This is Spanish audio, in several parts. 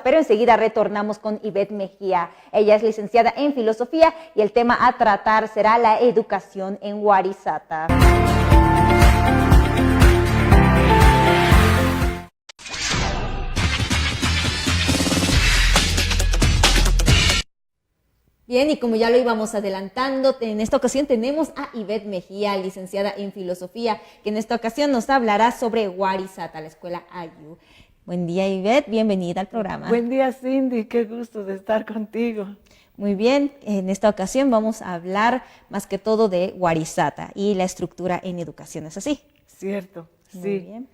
Pero enseguida retornamos con Ivette Mejía. Ella es licenciada en filosofía y el tema a tratar será la educación en Warisata. Bien, y como ya lo íbamos adelantando, en esta ocasión tenemos a Ivette Mejía, licenciada en filosofía, que en esta ocasión nos hablará sobre Warisata, la escuela AYU. Buen día, Ivette, bienvenida al programa. Buen día, Cindy, qué gusto de estar contigo. Muy bien, en esta ocasión vamos a hablar más que todo de Warisata y la estructura en educación, ¿es así? Cierto, Muy sí. bien.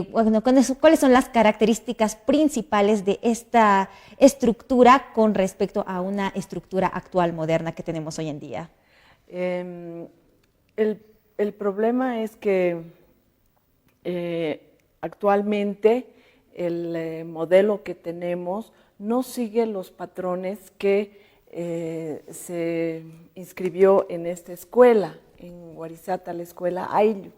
Bueno, ¿cuáles son las características principales de esta estructura con respecto a una estructura actual, moderna que tenemos hoy en día? El problema es que actualmente el modelo que tenemos no sigue los patrones que se inscribió en esta escuela, en Warisata, la escuela AYU,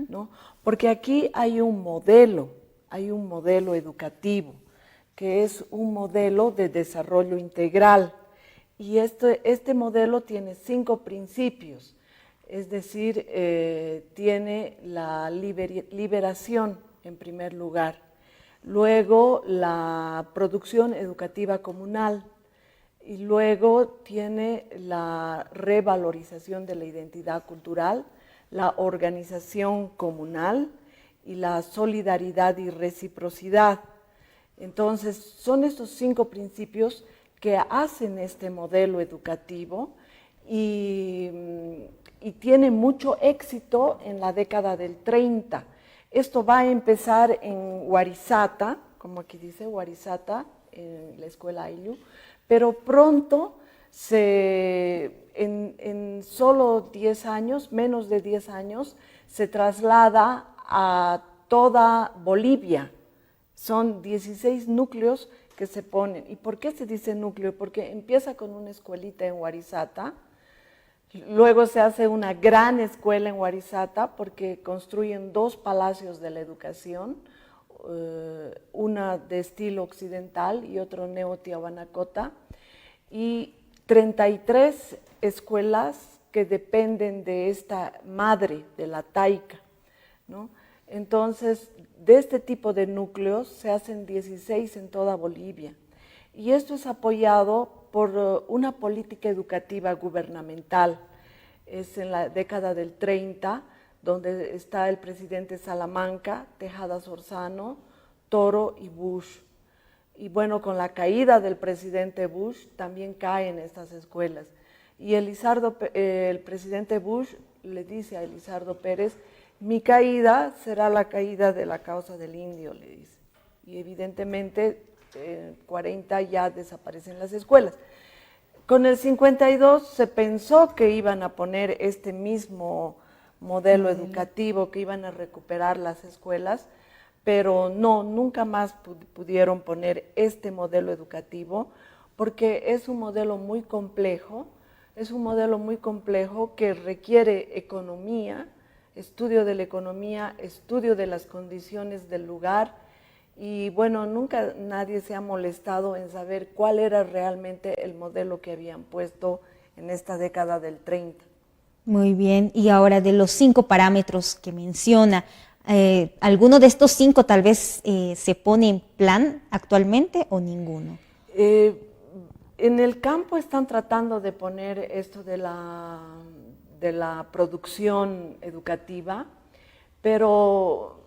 ¿no? Porque aquí hay un modelo educativo, que es un modelo de desarrollo integral. Y este modelo tiene 5 principios, es decir, tiene la liberación en primer lugar, luego la producción educativa comunal, y luego tiene la revalorización de la identidad cultural, la organización comunal y la solidaridad y reciprocidad. Entonces, son estos 5 principios que hacen este modelo educativo y tiene mucho éxito en la década del 30. Esto va a empezar en Warisata, como aquí dice Warisata, en la escuela AYU, pero pronto, en solo 10 años, menos de 10 años, se traslada a toda Bolivia. Son 16 núcleos que se ponen. ¿Y por qué se dice núcleo? Porque empieza con una escuelita en Warisata, luego se hace una gran escuela en Warisata porque construyen 2 palacios de la educación, una de estilo occidental y otro neo-tiahuanacota, y 33 escuelas que dependen de esta madre, de la taica, ¿no? Entonces, de este tipo de núcleos se hacen 16 en toda Bolivia. Y esto es apoyado por una política educativa gubernamental. Es en la década del 30, donde está el presidente Salamanca, Tejada Sorzano, Toro y Bush. Y bueno, con la caída del presidente Bush también caen estas escuelas. Y el presidente Bush le dice a Elizardo Pérez: mi caída será la caída de la causa del indio, le dice. Y evidentemente en 40 ya desaparecen las escuelas. Con el 52 se pensó que iban a poner este mismo modelo educativo, que iban a recuperar las escuelas, pero no, nunca más pudieron poner este modelo educativo, porque es un modelo muy complejo, que requiere economía, estudio de la economía, estudio de las condiciones del lugar, y bueno, nunca nadie se ha molestado en saber cuál era realmente el modelo que habían puesto en esta década del 30. Muy bien, y ahora de los 5 parámetros que menciona, ¿alguno de estos 5 tal vez se pone en plan actualmente o ninguno? En el campo están tratando de poner esto de la producción educativa, pero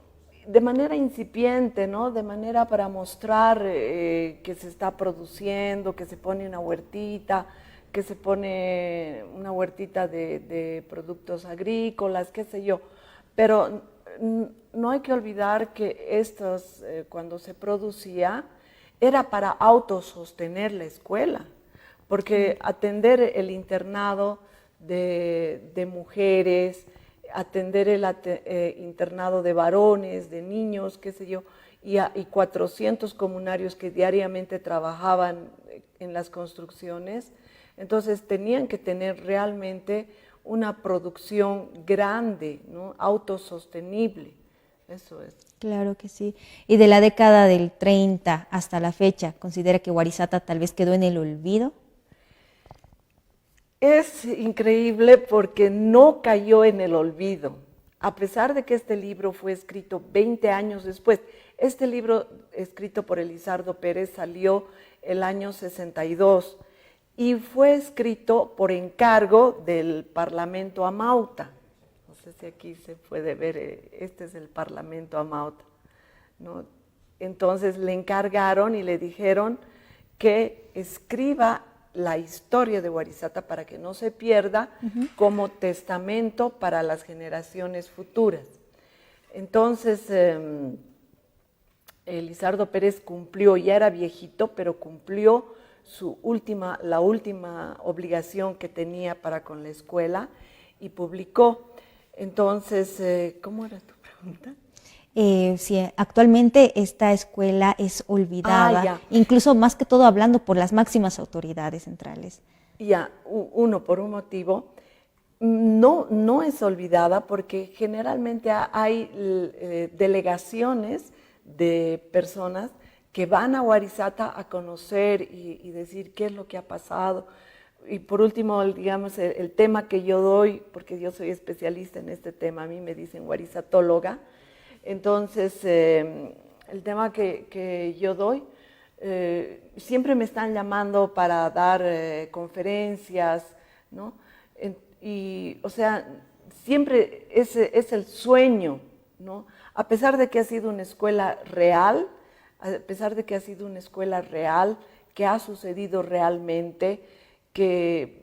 de manera incipiente, ¿no? De manera para mostrar que se está produciendo, que se pone una huertita, de productos agrícolas, qué sé yo. Pero no hay que olvidar que estos, cuando se producía, era para autosostener la escuela, porque atender el internado de mujeres, atender el internado de varones, de niños, qué sé yo, y 400 comunarios que diariamente trabajaban en las construcciones. Entonces tenían que tener realmente una producción grande, ¿no? Autosostenible. eso es. Claro que sí. Y de la década del 30 hasta la fecha, ¿considera que Warisata tal vez quedó en el olvido? Es increíble porque no cayó en el olvido, a pesar de que este libro fue escrito 20 años después. Este libro, escrito por Elizardo Pérez, salió el año 62 y fue escrito por encargo del Parlamento Amauta. No sé si aquí se puede ver, este es el Parlamento Amauta, ¿no? Entonces le encargaron y le dijeron que escriba la historia de Warisata para que no se pierda, como testamento para las generaciones futuras. Entonces, Elizardo Pérez cumplió, ya era viejito, pero cumplió la última obligación que tenía para con la escuela y publicó. Entonces, ¿cómo era tu pregunta? Sí, actualmente esta escuela es olvidada, incluso más que todo hablando por las máximas autoridades centrales. Ya, uno, por un motivo, no es olvidada porque generalmente hay delegaciones de personas que van a Warisata a conocer y decir qué es lo que ha pasado. Y por último, digamos, el tema que yo doy, porque yo soy especialista en este tema, a mí me dicen warisatóloga. Entonces, el tema que yo doy, siempre me están llamando para dar conferencias, ¿no? O sea, siempre es el sueño, ¿no? A pesar de que ha sido una escuela real, que ha sucedido realmente, que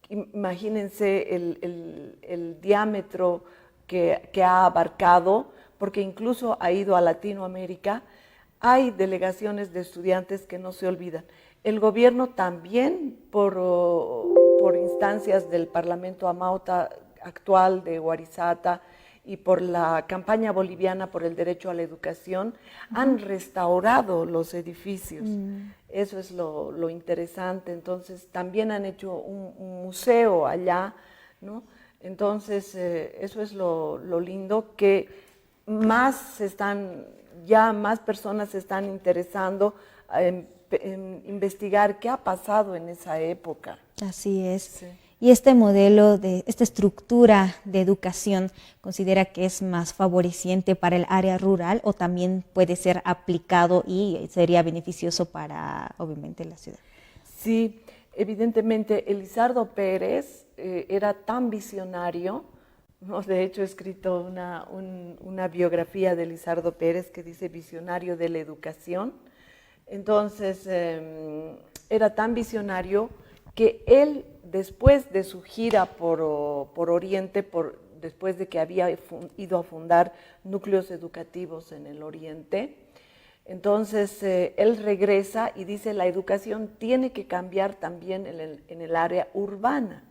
imagínense el diámetro que ha abarcado, porque incluso ha ido a Latinoamérica, hay delegaciones de estudiantes que no se olvidan. El gobierno también, por instancias del Parlamento Amauta actual de Warisata y por la campaña boliviana por el derecho a la educación, han restaurado los edificios. Eso es lo interesante. Entonces, también han hecho un museo allá, ¿no? Entonces, eso es lo lindo, que más personas se están interesando en investigar qué ha pasado en esa época. Así es. Sí. Y este modelo, esta estructura de educación, ¿considera que es más favoreciente para el área rural o también puede ser aplicado y sería beneficioso para, obviamente, la ciudad? Sí, evidentemente, Elizardo Pérez era tan visionario, ¿no? De hecho, he escrito una biografía de Elizardo Pérez que dice visionario de la educación. Entonces, era tan visionario que él, después de su gira por Oriente, después de que había ido a fundar núcleos educativos en el Oriente, entonces él regresa y dice la educación tiene que cambiar también en el área urbana.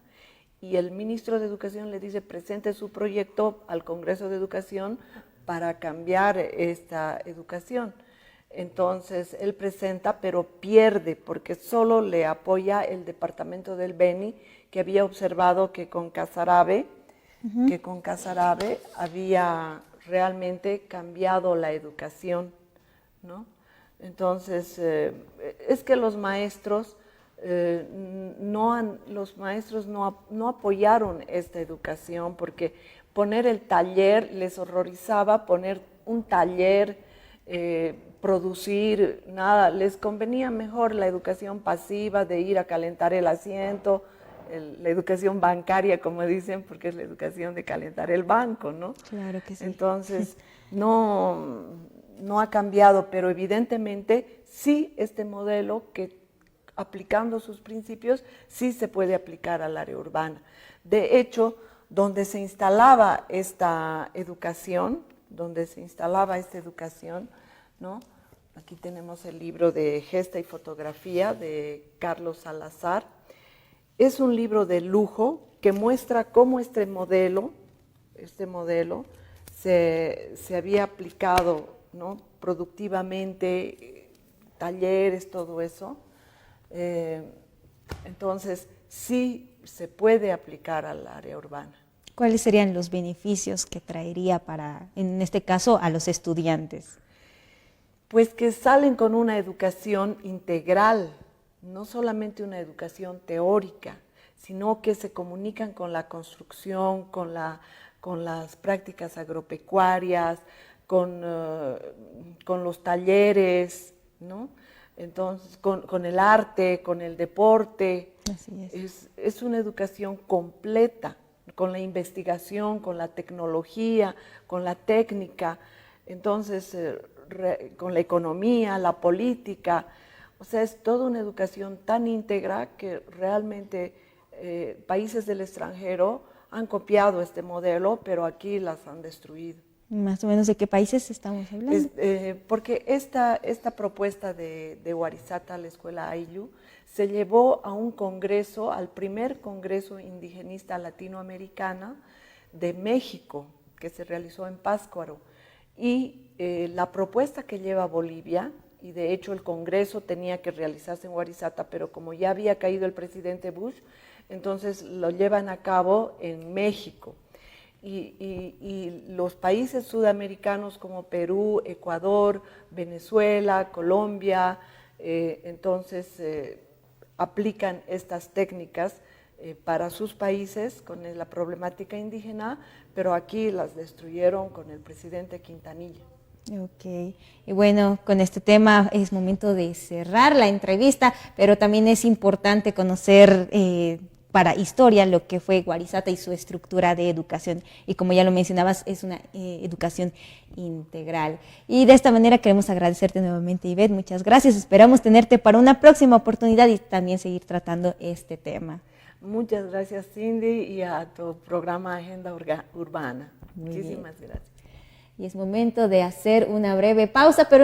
Y el ministro de Educación le dice, presente su proyecto al Congreso de Educación para cambiar esta educación. Entonces él presenta, pero pierde, porque solo le apoya el departamento del Beni, que había observado que con Casarabe había realmente cambiado la educación, ¿no? Entonces, es que los maestros no apoyaron esta educación, porque poner el taller les horrorizaba, poner un taller, producir, nada, les convenía mejor la educación pasiva de ir a calentar el asiento, la educación bancaria, como dicen, porque es la educación de calentar el banco, ¿no? Claro que sí. Entonces, no ha cambiado, pero evidentemente sí este modelo que aplicando sus principios sí se puede aplicar al área urbana. De hecho, donde se instalaba esta educación, ¿no? Aquí tenemos el libro de Gesta y Fotografía de Carlos Salazar. Es un libro de lujo que muestra cómo este modelo se había aplicado, ¿no? Productivamente, talleres, todo eso. Entonces, sí se puede aplicar al área urbana. ¿Cuáles serían los beneficios que traería para, en este caso, a los estudiantes? Pues que salen con una educación integral, no solamente una educación teórica, sino que se comunican con la construcción, con las prácticas agropecuarias, con los talleres, ¿no? Entonces, con el arte, con el deporte. Así es. Es una educación completa, con la investigación, con la tecnología, con la técnica, entonces con la economía, la política. O sea, es toda una educación tan íntegra que realmente países del extranjero han copiado este modelo, pero aquí las han destruido. Más o menos, ¿de qué países estamos hablando? Porque esta propuesta de Warisata, la escuela Ayllu, se llevó a un congreso, al primer congreso indigenista latinoamericana de México, que se realizó en Pátzcuaro. Y la propuesta que lleva Bolivia, y de hecho el congreso tenía que realizarse en Warisata, pero como ya había caído el presidente Bush, entonces lo llevan a cabo en México. Y los países sudamericanos como Perú, Ecuador, Venezuela, Colombia, entonces aplican estas técnicas para sus países con la problemática indígena, pero aquí las destruyeron con el presidente Quintanilla. Ok, y bueno, con este tema es momento de cerrar la entrevista, pero también es importante conocer para historia lo que fue Warisata y su estructura de educación. Y como ya lo mencionabas, es una educación integral. Y de esta manera queremos agradecerte nuevamente, Ivette. Muchas gracias. Esperamos tenerte para una próxima oportunidad y también seguir tratando este tema. Muchas gracias, Cindy, y a tu programa Agenda Urbana. Muy Muchísimas bien. gracias. Y es momento de hacer una breve pausa, pero